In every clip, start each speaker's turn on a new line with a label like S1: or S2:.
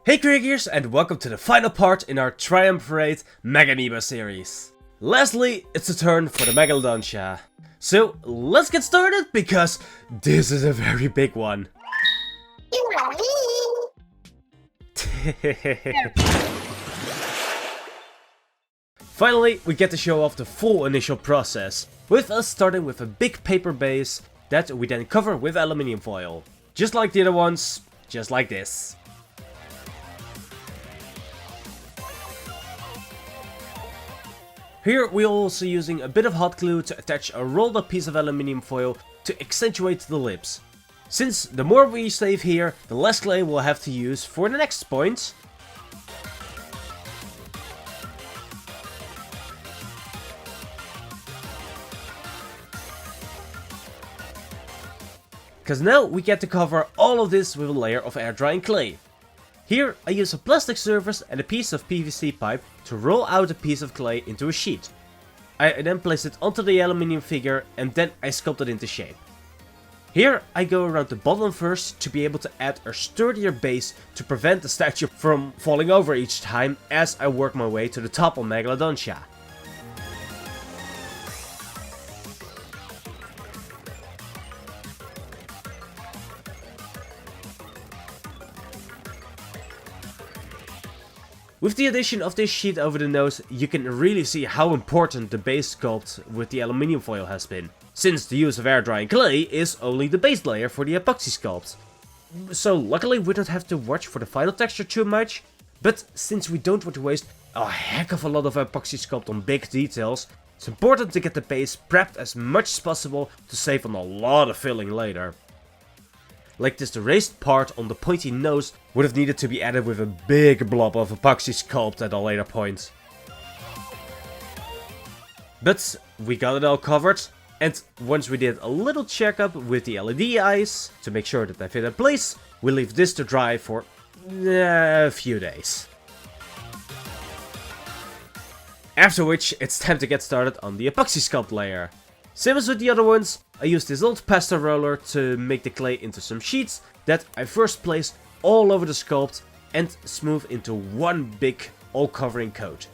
S1: Hey Creagears, and welcome to the final part in our Triumvirate MEGAmiibo series. Lastly, it's a turn for the Megalodontia. So let's get started, because this is a very big one. Finally, we get to show off the full initial process, with us starting with a big paper base that we then cover with aluminium foil. Just like the other ones, just like this. Here we're also using a bit of hot glue to attach a rolled up piece of aluminium foil to accentuate the lips. Since the more we save here, the less clay we'll have to use for the next point. Because now we get to cover all of this with a layer of air drying clay. Here I use a plastic surface and a piece of PVC pipe to roll out a piece of clay into a sheet. I then place it onto the aluminium figure and then I sculpt it into shape. Here I go around the bottom first to be able to add a sturdier base to prevent the statue from falling over each time as I work my way to the top of Megalodontia. With the addition of this sheet over the nose, you can really see how important the base sculpt with the aluminium foil has been, since the use of air drying clay is only the base layer for the epoxy sculpt. So luckily we don't have to watch for the final texture too much, but since we don't want to waste a heck of a lot of epoxy sculpt on big details, it's important to get the base prepped as much as possible to save on a lot of filling later. Like this, the raised part on the pointy nose would have needed to be added with a big blob of epoxy sculpt at a later point. But we got it all covered, and once we did a little checkup with the LED eyes to make sure that they fit in place, we leave this to dry for a few days. After which, it's time to get started on the epoxy sculpt layer. Same as with the other ones, I used this old pasta roller to make the clay into some sheets that I first place all over the sculpt and smooth into one big all-covering coat.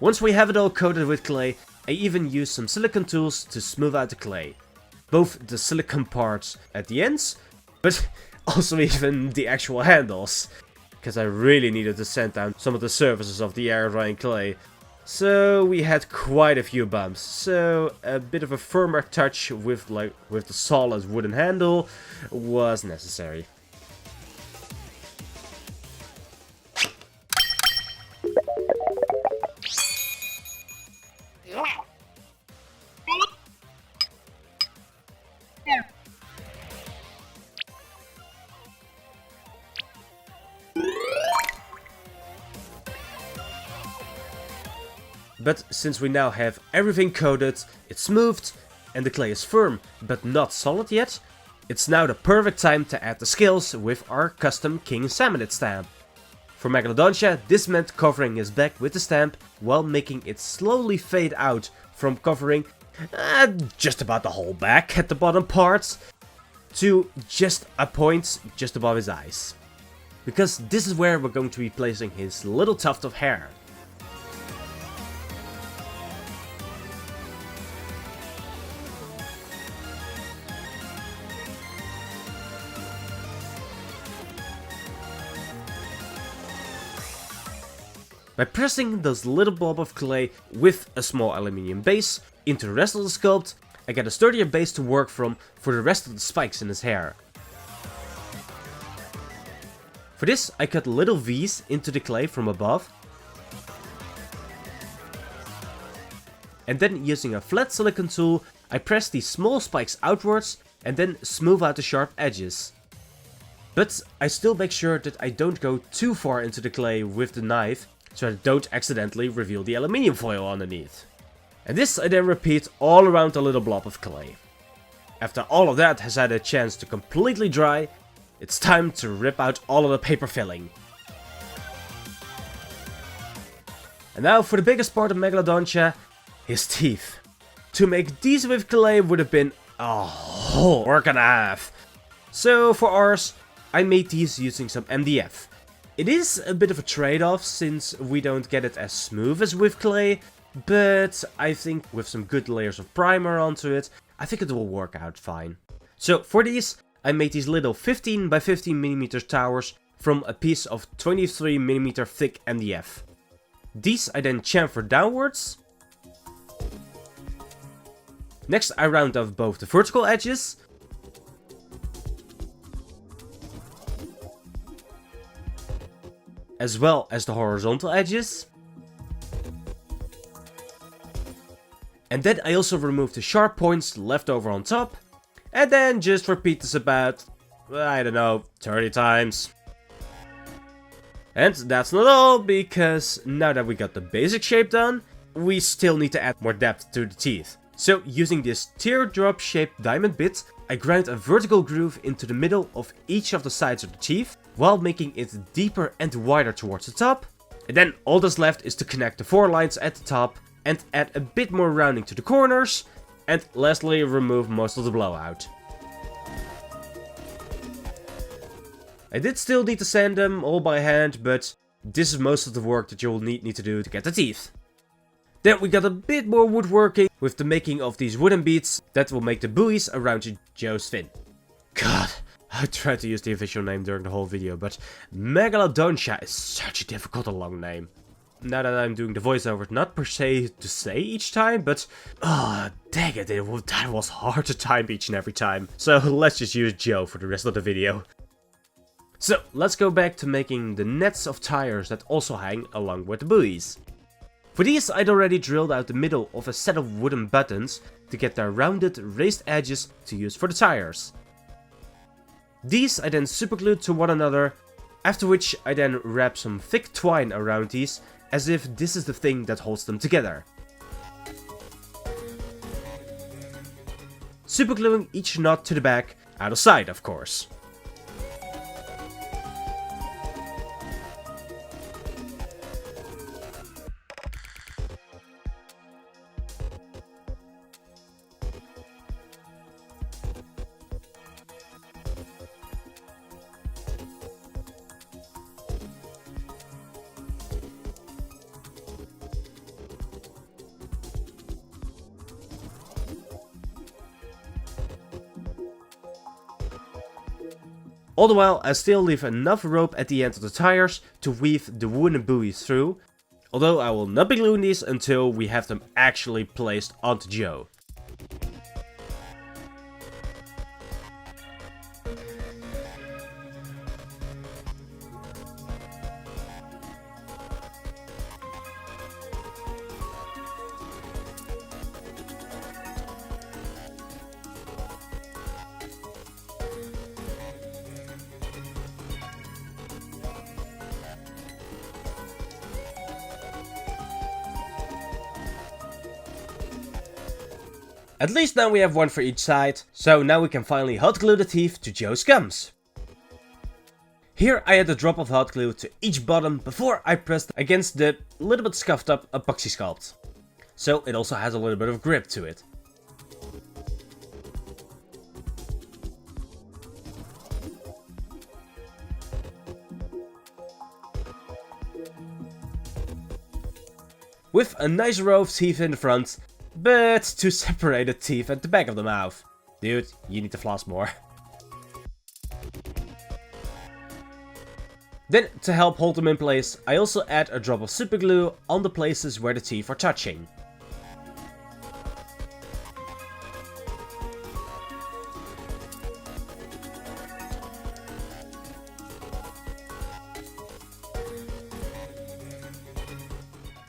S1: Once we have it all coated with clay, I even use some silicone tools to smooth out the clay. Both the silicone parts at the ends, but also even the actual handles, because I really needed to sand down some of the surfaces of the air drying clay. So we had quite a few bumps, so a bit of a firmer touch with the solid wooden handle was necessary. But since we now have everything coated, it's smoothed, and the clay is firm but not solid yet, it's now the perfect time to add the scales with our custom King Salmonid stamp. For Megalodontia, this meant covering his back with the stamp while making it slowly fade out from covering just about the whole back at the bottom parts to just a point just above his eyes. Because this is where we're going to be placing his little tuft of hair. By pressing this little blob of clay with a small aluminium base into the rest of the sculpt, I get a sturdier base to work from for the rest of the spikes in his hair. For this, I cut little V's into the clay from above, and then using a flat silicone tool, I press these small spikes outwards and then smooth out the sharp edges. But I still make sure that I don't go too far into the clay with the knife, so I don't accidentally reveal the aluminium foil underneath. And this I then repeat all around the little blob of clay. After all of that has had a chance to completely dry, it's time to rip out all of the paper filling. And now for the biggest part of Megalodontia, his teeth. To make these with clay would have been a whole work and a half. So for ours, I made these using some MDF. It is a bit of a trade-off since we don't get it as smooth as with clay, but I think with some good layers of primer onto it, I think it will work out fine. So for these, I made these little 15 by 15mm towers from a piece of 23mm thick MDF. These I then chamfer downwards. Next I round off both the vertical edges. As well as the horizontal edges. And then I also remove the sharp points left over on top. And then just repeat this about, I don't know, 30 times. And that's not all, because now that we got the basic shape done, we still need to add more depth to the teeth. So using this teardrop shaped diamond bit, I grind a vertical groove into the middle of each of the sides of the teeth, while making it deeper and wider towards the top. And then all that's left is to connect the 4 lines at the top and add a bit more rounding to the corners, and lastly remove most of the blowout. I did still need to sand them all by hand, but this is most of the work that you'll need to do to get the teeth. Then we got a bit more woodworking with the making of these wooden beads that will make the buoys around Joe's fin. God, I tried to use the official name during the whole video, but Megalodontia is such a difficult and long name. Now that I'm doing the voiceover, not per se to say each time, but dang it, that was hard to time each and every time. So let's just use Joe for the rest of the video. So let's go back to making the nets of tires that also hang along with the buoys. For these I'd already drilled out the middle of a set of wooden buttons to get their rounded raised edges to use for the tires. These I then superglued to one another, after which I then wrap some thick twine around these as if this is the thing that holds them together. Supergluing each knot to the back, out of sight of course. All the while I still leave enough rope at the end of the tires to weave the wooden buoys through, although I will not be gluing these until we have them actually placed onto Joe. At least now we have one for each side, so now we can finally hot glue the teeth to Joe's gums. Here I add a drop of hot glue to each bottom before I pressed against the little bit scuffed up epoxy sculpt. So it also has a little bit of grip to it. With a nice row of teeth in the front, but two separated teeth at the back of the mouth. Dude, you need to floss more. Then, to help hold them in place, I also add a drop of super glue on the places where the teeth are touching.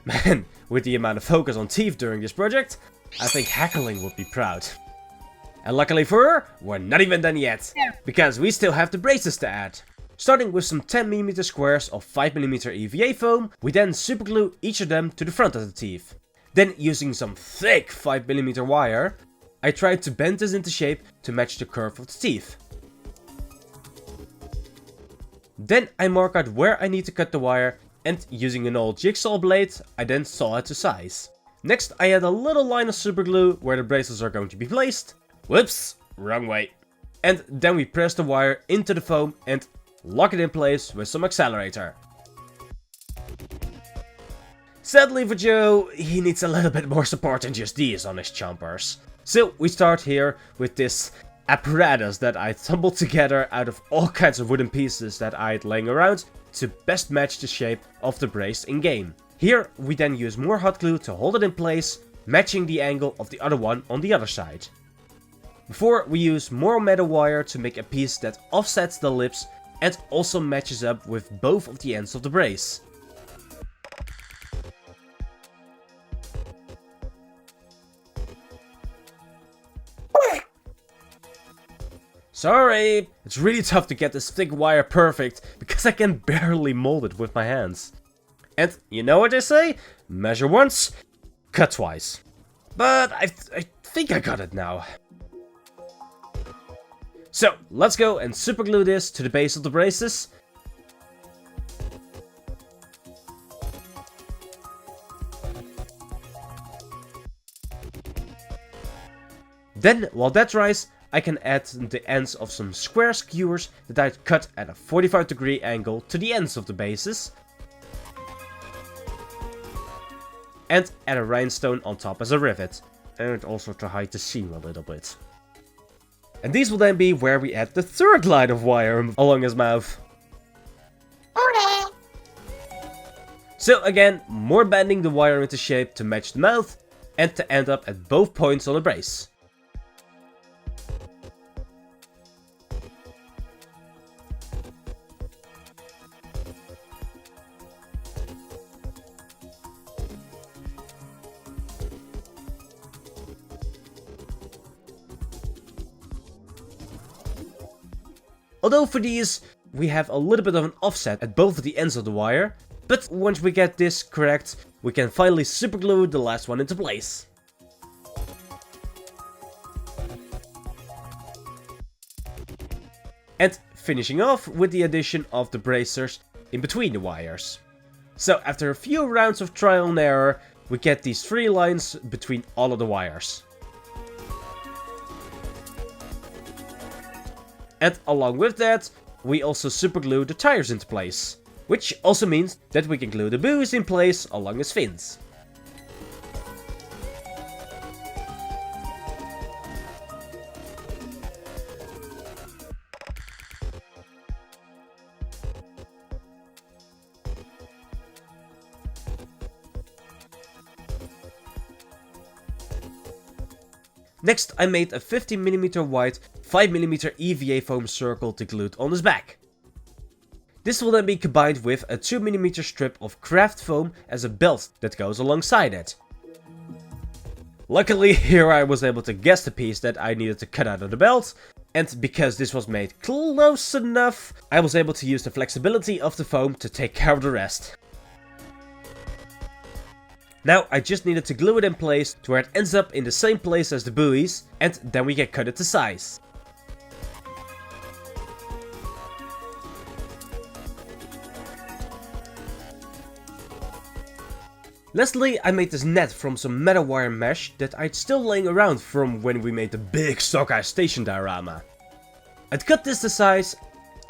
S1: Man, with the amount of focus on teeth during this project, I think Hackling would be proud. And luckily for her, we're not even done yet, because we still have the braces to add. Starting with some 10mm squares of 5mm EVA foam, we then superglue each of them to the front of the teeth. Then using some thick 5mm wire, I tried to bend this into shape to match the curve of the teeth. Then I mark out where I need to cut the wire And using an old jigsaw blade, I then saw it to size. Next, I add a little line of super glue where the bracelets are going to be placed. Whoops, wrong way. And then we press the wire into the foam and lock it in place with some accelerator. Sadly for Joe, he needs a little bit more support than just these on his chompers. So we start here with this apparatus that I tumbled together out of all kinds of wooden pieces that I had laying around to best match the shape of the brace in game. Here we then use more hot glue to hold it in place, matching the angle of the other one on the other side. Before we use more metal wire to make a piece that offsets the lips and also matches up with both of the ends of the brace. Sorry, it's really tough to get this thick wire perfect because I can barely mold it with my hands. And you know what they say? Measure once, cut twice. But I think I got it now. So, let's go and superglue this to the base of the braces. Then, while that dries, I can add the ends of some square skewers that I cut at a 45-degree angle to the ends of the bases. And add a rhinestone on top as a rivet. And also to hide the seam a little bit. And these will then be where we add the third line of wire along his mouth. So again, more bending the wire into shape to match the mouth and to end up at both points on the brace. Although for these, we have a little bit of an offset at both of the ends of the wire, but once we get this correct, we can finally superglue the last one into place. And finishing off with the addition of the bracers in between the wires. So after a few rounds of trial and error, we get these 3 lines between all of the wires. And along with that, we also superglue the tires into place, which also means that we can glue the buoys in place along his fins. Next, I made a 50mm wide 5mm EVA foam circle to glue on his back. This will then be combined with a 2mm strip of craft foam as a belt that goes alongside it. Luckily, here I was able to guess the piece that I needed to cut out of the belt, and because this was made close enough, I was able to use the flexibility of the foam to take care of the rest. Now I just needed to glue it in place to where it ends up in the same place as the buoys, and then we can cut it to size. Lastly, I made this net from some metal wire mesh that I'd still laying around from when we made the big Sockeye Station diorama. I'd cut this to size,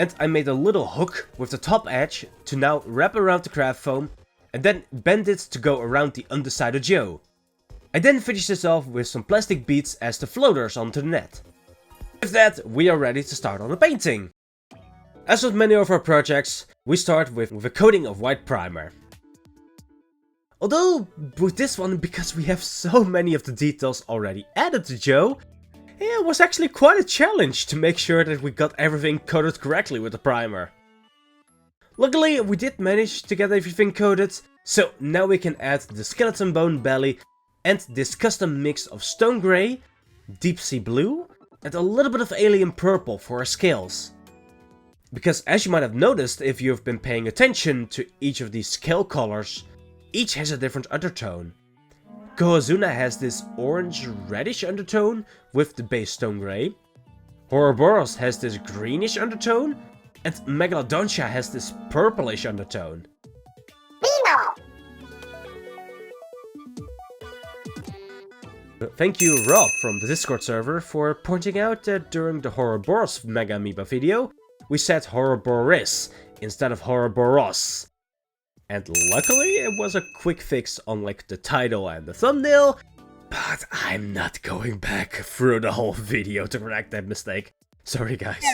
S1: and I made a little hook with the top edge to now wrap around the craft foam, and then bend it to go around the underside of Joe. I then finished this off with some plastic beads as the floaters onto the net. With that, we are ready to start on the painting. As with many of our projects, we start with a coating of white primer. Although, with this one, because we have so many of the details already added to Joe, it was actually quite a challenge to make sure that we got everything coated correctly with the primer. Luckily, we did manage to get everything coated, so now we can add the skeleton bone belly and this custom mix of stone grey, deep sea blue, and a little bit of alien purple for our scales. Because as you might have noticed if you've been paying attention to each of these scale colors, each has a different undertone. Kohazuna has this orange-reddish undertone with the base stone grey, Ouroboros has this greenish undertone, and Megalodontia has this purplish undertone. Thank you Rob from the Discord server for pointing out that during the Ouroboros MEGAmiibo video, we said Ouroboros instead of Ouroboros. And luckily it was a quick fix on like the title and the thumbnail, but I'm not going back through the whole video to correct that mistake. Sorry guys.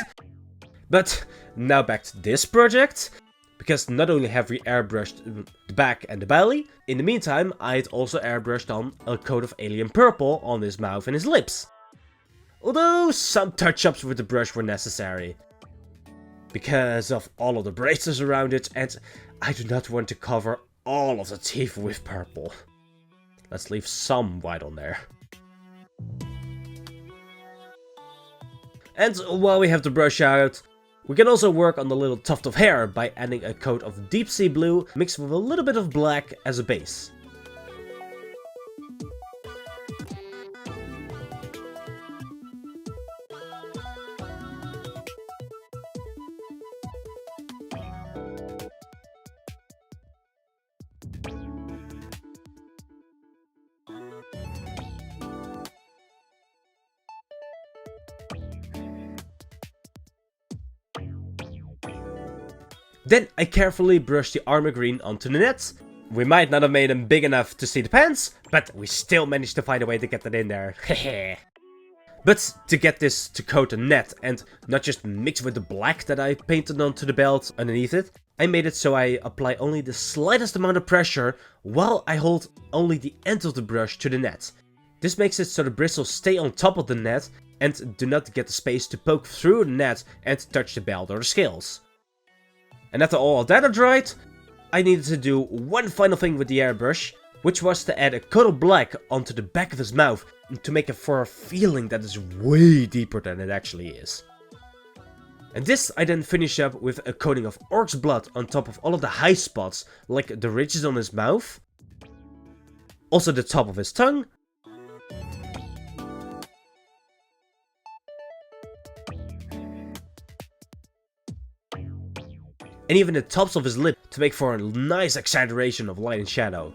S1: But now back to this project, because not only have we airbrushed the back and the belly, in the meantime I'd also airbrushed on a coat of alien purple on his mouth and his lips. Although some touch-ups with the brush were necessary, because of all of the braces around it, and I do not want to cover all of the teeth with purple. Let's leave some white on there. And while we have the brush out, we can also work on the little tuft of hair by adding a coat of deep sea blue mixed with a little bit of black as a base. Then I carefully brush the armor green onto the net. We might not have made them big enough to see the pants, but we still managed to find a way to get that in there. But to get this to coat the net and not just mix with the black that I painted onto the belt underneath it, I made it so I apply only the slightest amount of pressure while I hold only the end of the brush to the net. This makes it so the bristles stay on top of the net and do not get the space to poke through the net and touch the belt or the scales. And after all of that had dried, I needed to do one final thing with the airbrush, which was to add a coat of black onto the back of his mouth to make it for a feeling that is way deeper than it actually is. And this I then finish up with a coating of orc's blood on top of all of the high spots, like the ridges on his mouth, also the top of his tongue, and even the tops of his lip to make for a nice exaggeration of light and shadow.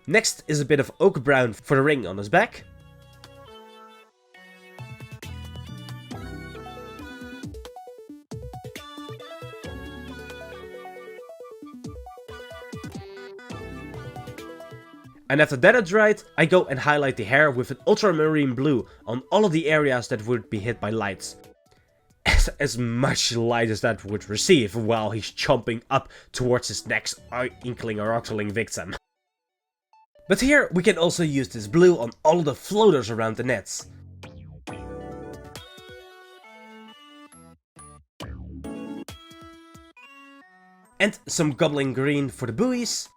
S1: Next is a bit of oak brown for the ring on his back. And after that had dried, I go and highlight the hair with an ultramarine blue on all of the areas that would be hit by lights. As much light as that would receive while he's chomping up towards his next inkling or octoling victim. But here we can also use this blue on all of the floaters around the nets. And some goblin green for the buoys.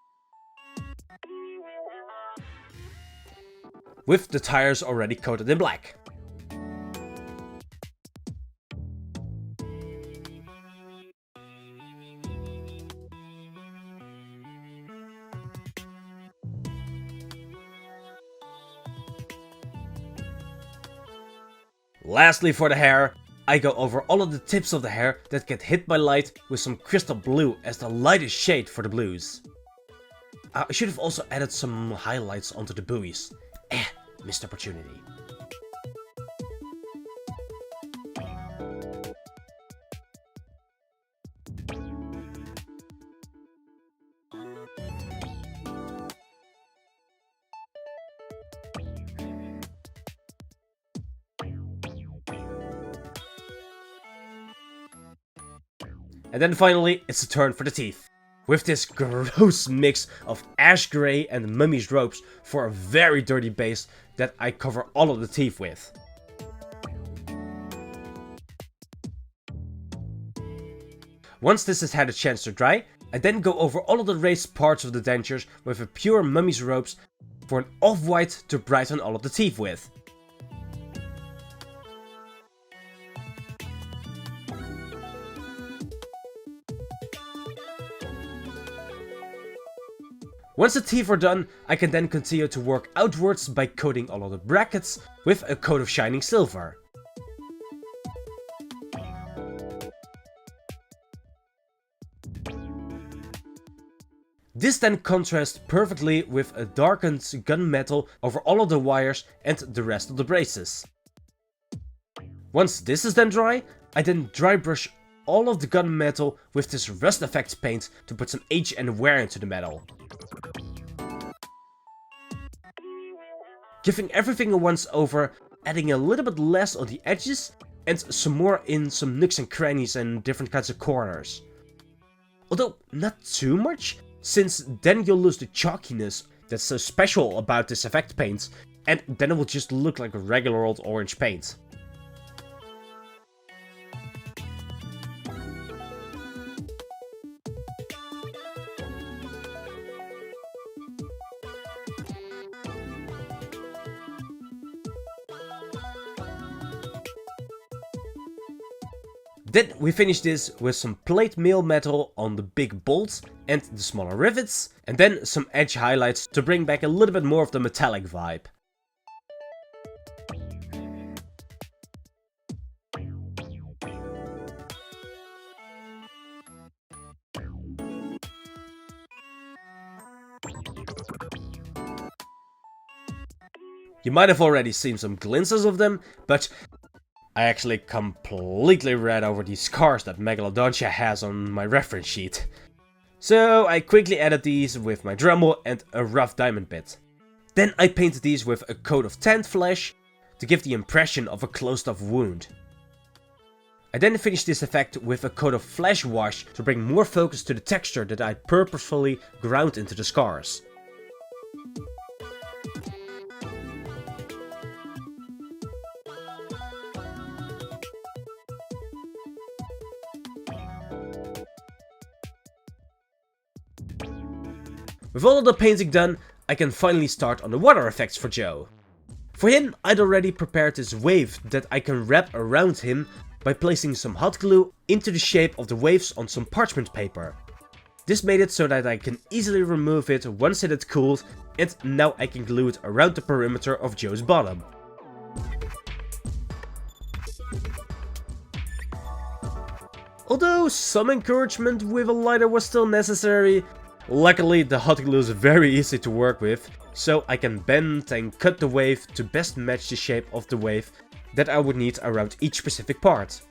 S1: With the tires already coated in black. Lastly for the hair, I go over all of the tips of the hair that get hit by light with some crystal blue as the lightest shade for the blues. I should have also added some highlights onto the buoys. Missed opportunity. And then finally, it's a turn for the teeth. With this gross mix of ash grey and mummy's ropes for a very dirty base that I cover all of the teeth with. Once this has had a chance to dry, I then go over all of the raised parts of the dentures with a pure mummy's ropes for an off-white to brighten all of the teeth with. Once the teeth are done, I can then continue to work outwards by coating all of the brackets with a coat of shining silver. This then contrasts perfectly with a darkened gunmetal over all of the wires and the rest of the braces. Once this is then dry, I then dry brush all of the gunmetal with this rust effects paint to put some age and wear into the metal. Giving everything a once over, adding a little bit less on the edges and some more in some nooks and crannies and different kinds of corners. Although not too much, since then you'll lose the chalkiness that's so special about this effect paint, and then it will just look like a regular old orange paint. Then we finish this with some plate mail metal on the big bolts and the smaller rivets, and then some edge highlights to bring back a little bit more of the metallic vibe. You might have already seen some glimpses of them, but I actually completely read over these scars that Megalodontia has on my reference sheet. So I quickly added these with my Dremel and a rough diamond bit. Then I painted these with a coat of tanned flesh to give the impression of a closed off wound. I then finished this effect with a coat of flesh wash to bring more focus to the texture that I purposefully ground into the scars. With all of the painting done, I can finally start on the water effects for Joe. For him, I'd already prepared this wave that I can wrap around him by placing some hot glue into the shape of the waves on some parchment paper. This made it so that I can easily remove it once it had cooled, and now I can glue it around the perimeter of Joe's bottom. Although some encouragement with a lighter was still necessary, luckily the hot glue is very easy to work with, so I can bend and cut the wave to best match the shape of the wave that I would need around each specific part.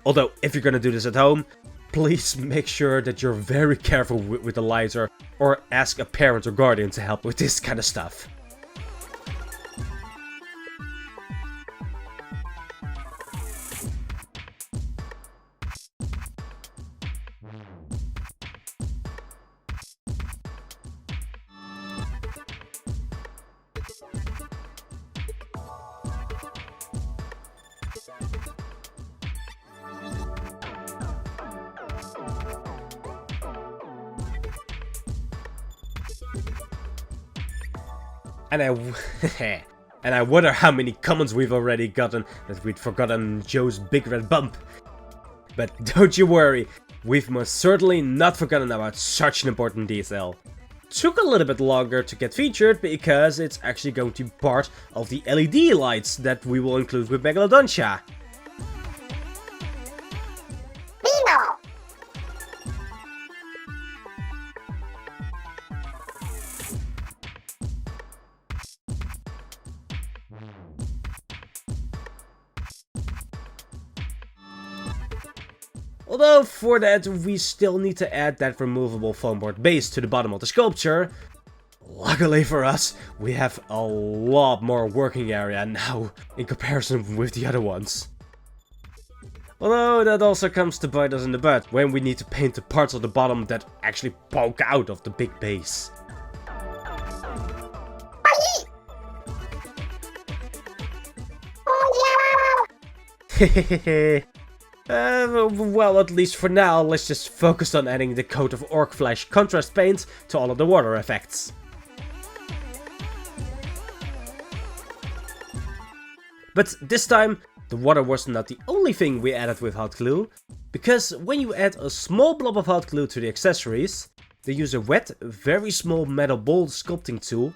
S1: Although if you're gonna do this at home, please make sure that you're very careful with the lighter, or ask a parent or guardian to help with this kind of stuff. And I wonder how many comments we've already gotten that we'd forgotten Joe's big red bump. But don't you worry, we've most certainly not forgotten about such an important detail. Took a little bit longer to get featured because it's actually going to be part of the LED lights that we will include with Megalodontia. Although for that we still need to add that removable foam board base to the bottom of the sculpture. Luckily for us, we have a lot more working area now in comparison with the other ones. Although that also comes to bite us in the butt when we need to paint the parts of the bottom that actually poke out of the big base. Hehehe. Well, at least for now, let's just focus on adding the coat of orc flesh contrast paint to all of the water effects. But this time, the water was not the only thing we added with hot glue, because when you add a small blob of hot glue to the accessories, they use a wet, very small metal ball sculpting tool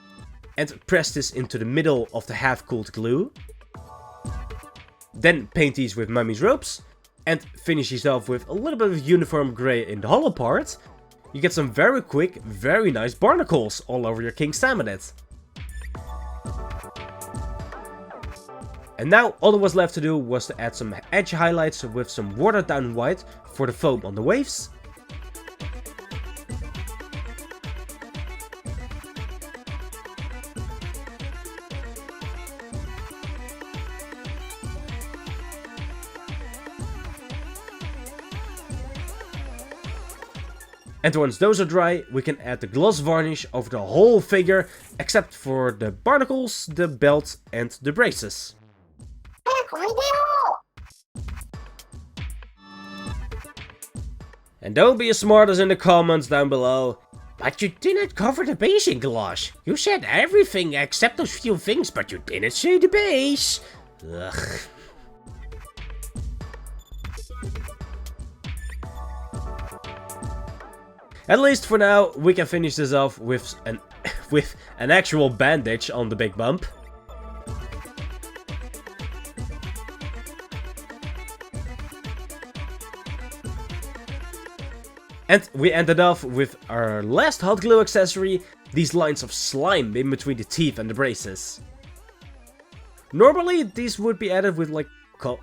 S1: and press this into the middle of the half-cooled glue. Then paint these with mummy's ropes and finish these off with a little bit of uniform grey in the hollow part. You get some very quick, very nice barnacles all over your King Salmonid. And now all that was left to do was to add some edge highlights with some watered down white for the foam on the waves. And once those are dry, we can add the gloss varnish over the whole figure, except for the barnacles, the belt and the braces. And don't be as smart as in the comments down below. But you didn't cover the base in gloss. You said everything except those few things, but you didn't say the base. Ugh. At least for now, we can finish this off with an actual bandage on the big bump. And we ended off with our last hot glue accessory, these lines of slime in between the teeth and the braces. Normally these would be added with like,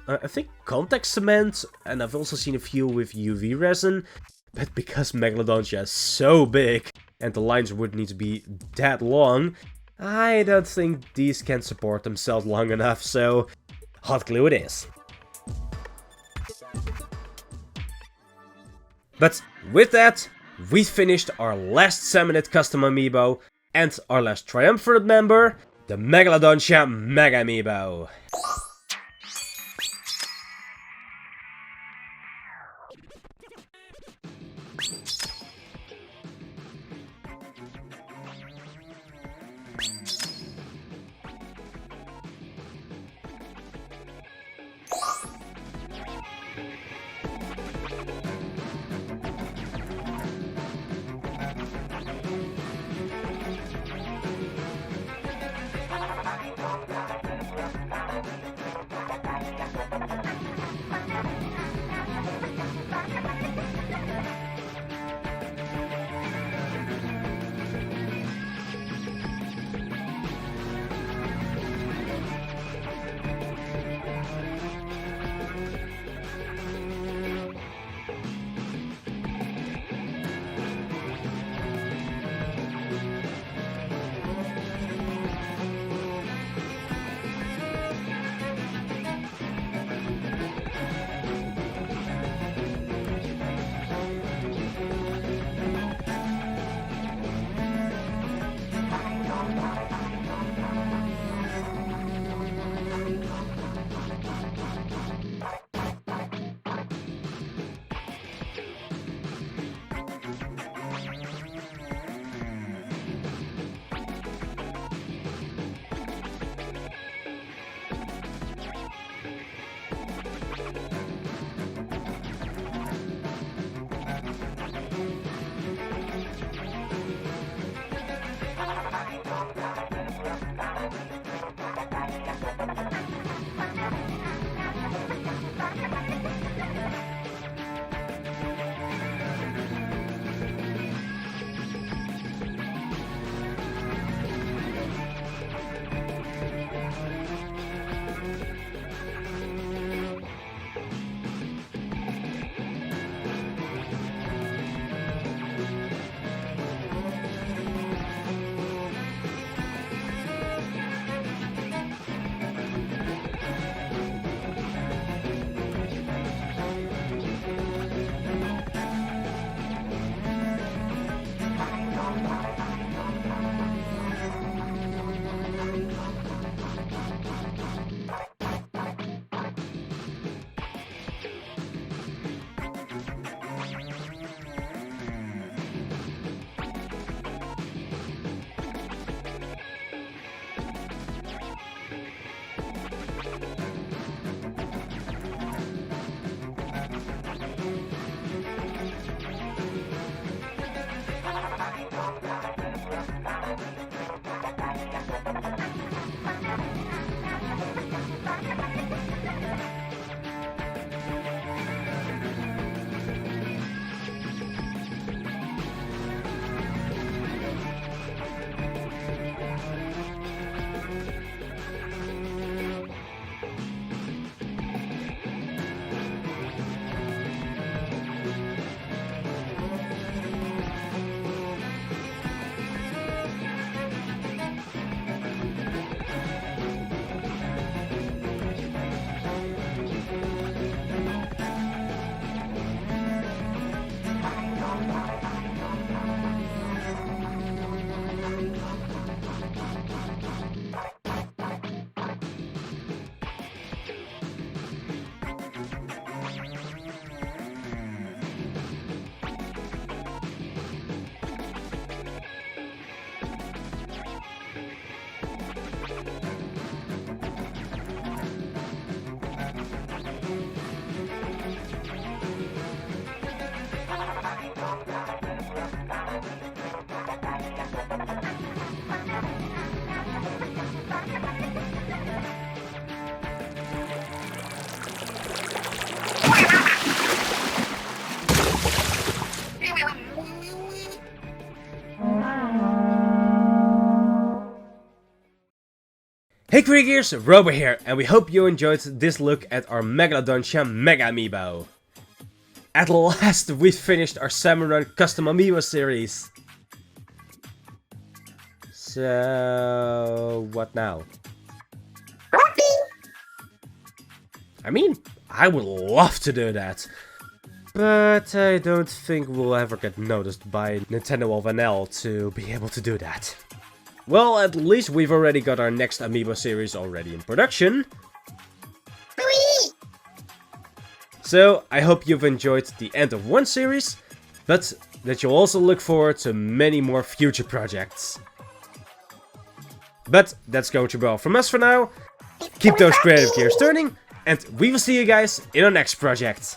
S1: I think contact cement, and I've also seen a few with UV resin. But because Megalodontia is so big and the lines would need to be that long, I don't think these can support themselves long enough, so hot glue it is. But with that, we finished our last Salmonid custom amiibo and our last Triumvirate member, the Megalodontia MEGAmiibo. Hey Creagears, Roboy here, and we hope you enjoyed this look at our Megalodontia MEGAmiibo. At last we've finished our Salmon Run custom amiibo series. So, what now? I mean, I would love to do that. But I don't think we'll ever get noticed by Nintendo of NL to be able to do that. Well, at least we've already got our next amiibo series already in production. So, I hope you've enjoyed the end of one series, but that you'll also look forward to many more future projects. But that's going to be all from us for now. Keep those creative gears turning, and we will see you guys in our next project.